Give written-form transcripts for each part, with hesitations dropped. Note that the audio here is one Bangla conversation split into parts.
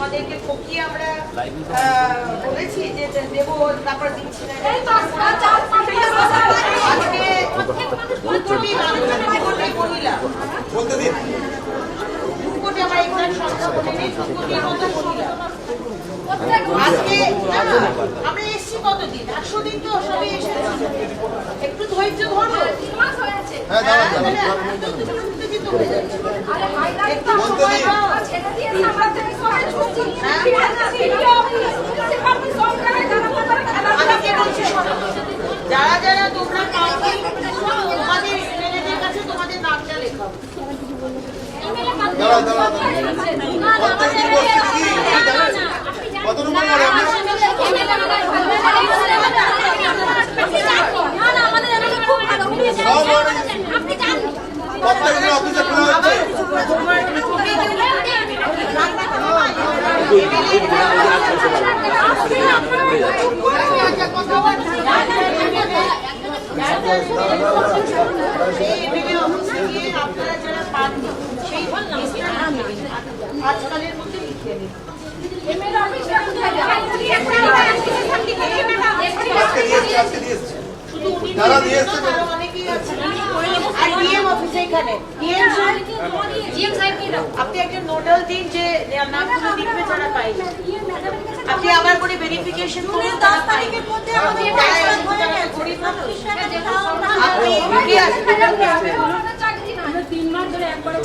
তোমাদেরকে ঠকিয়ে আমরা বলেছি যে দেবো, তারপর দিচ্ছি না। আজকে 2 কোটি মহিলা, 2 কোটি, আমার এখানে সংখ্যা বলে নেই, 2 কোটির মতো মহিলা আজকে। আমরা এসছি কতদিন? 100 দিন তো সবই এসেছি, একটু ধৈর্য ধরো। উত্তেজিত হয়ে যাচ্ছে, একটু সময় দাও। আমি কে বলছি শোনো, যারা যারা তোমরা পাবে তোমাদের এমএলএদের কাছে তোমাদের নামটা লেখাও। কত নম্বর করে আপনি আজকালের মধ্যে লিখিয়ে দিন। আপনি একটা নোডাল দিন যে নামগুলো লিখবে যারা পাইনি, আপনি আবার করে ভেরিফিকেশন করে 10 তারিখের মধ্যে আমাদের গরিব মানুষ আপনি এগিয়ে আসবেন। 3 মাস ধরে একবারে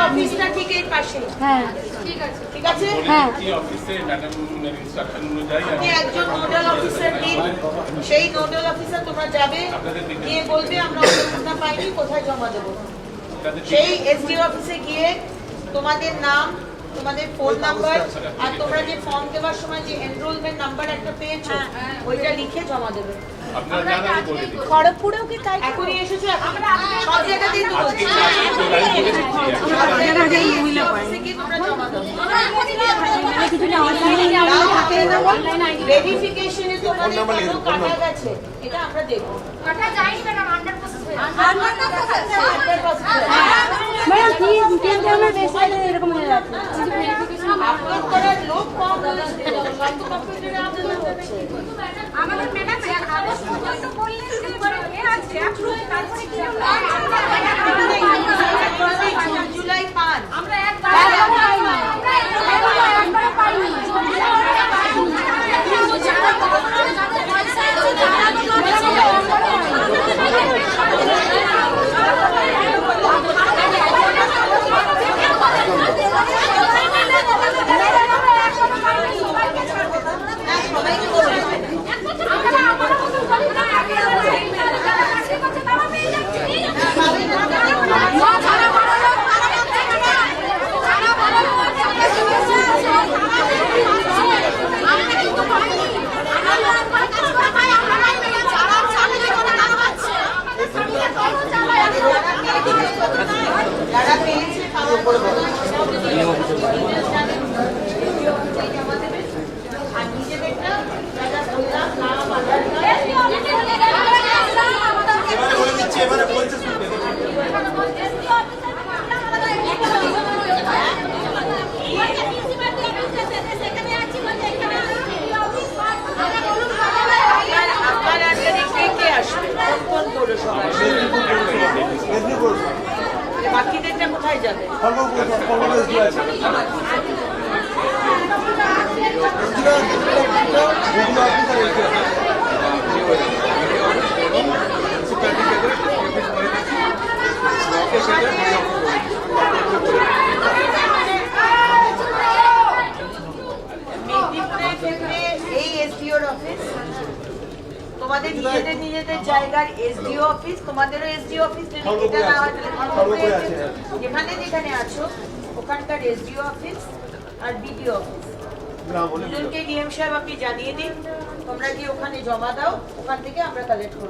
অফিসটা ঠিক এই পাশে। হ্যাঁ ঠিক আছে, আপনি একজন নোডাল অফিসার দিন, সেই নোডাল অফিসার তোমরা যাবে, গিয়ে বলবে আমরা অনুমোদন পাইনি, কোথায় জমা দেবো। সেই এসডিও অফিসে গিয়ে তোমাদের নাম, তোমাদের ফোন নাম্বার আর তোমরা যে ফর্ম দেওয়ার সময় যে এনরোলমেন্ট নাম্বার একটা পেয়েছো ওইটা লিখে জমা দেবে। খড়গপুরেও কি তাই? এখনই এসেছো, সব জায়গাতেই তো বলছি, ভেরিফিকেশনে তোমাদের কত কাটা গেছে এটা আমরা দেখবো। কাটা যায়নি ম্যাডাম, আন্ডার প্রসেস হয়ে আছে। এরকম হয়ে যাচ্ছে, আপলোড করার লোক কম হচ্ছে, আমাদের ম্যাডাম আগস্ট পর্যন্ত বললেন যে আছে জুলাই 5 আমরা একবার পাইনি। যারা পেয়েছে আর নিজেদেরটা যারা বললাম নাম আধার বাকিদেরটা কোথায় যাবে? এই এসডিওর অফিস, তোমাদের নিজেদের জায়গার এসডিও অফিস, তোমাদেরও এসডিও অফিস যেখানে যেখানে আছো ওখানকার এসডিও অফিস আর বিডিও অফিস, দুজনকে ডিএম সাহেব আপনি জানিয়ে দিন। তোমরা গিয়ে ওখানে জমা দাও, ওখান থেকে আমরা কালেক্ট করবো।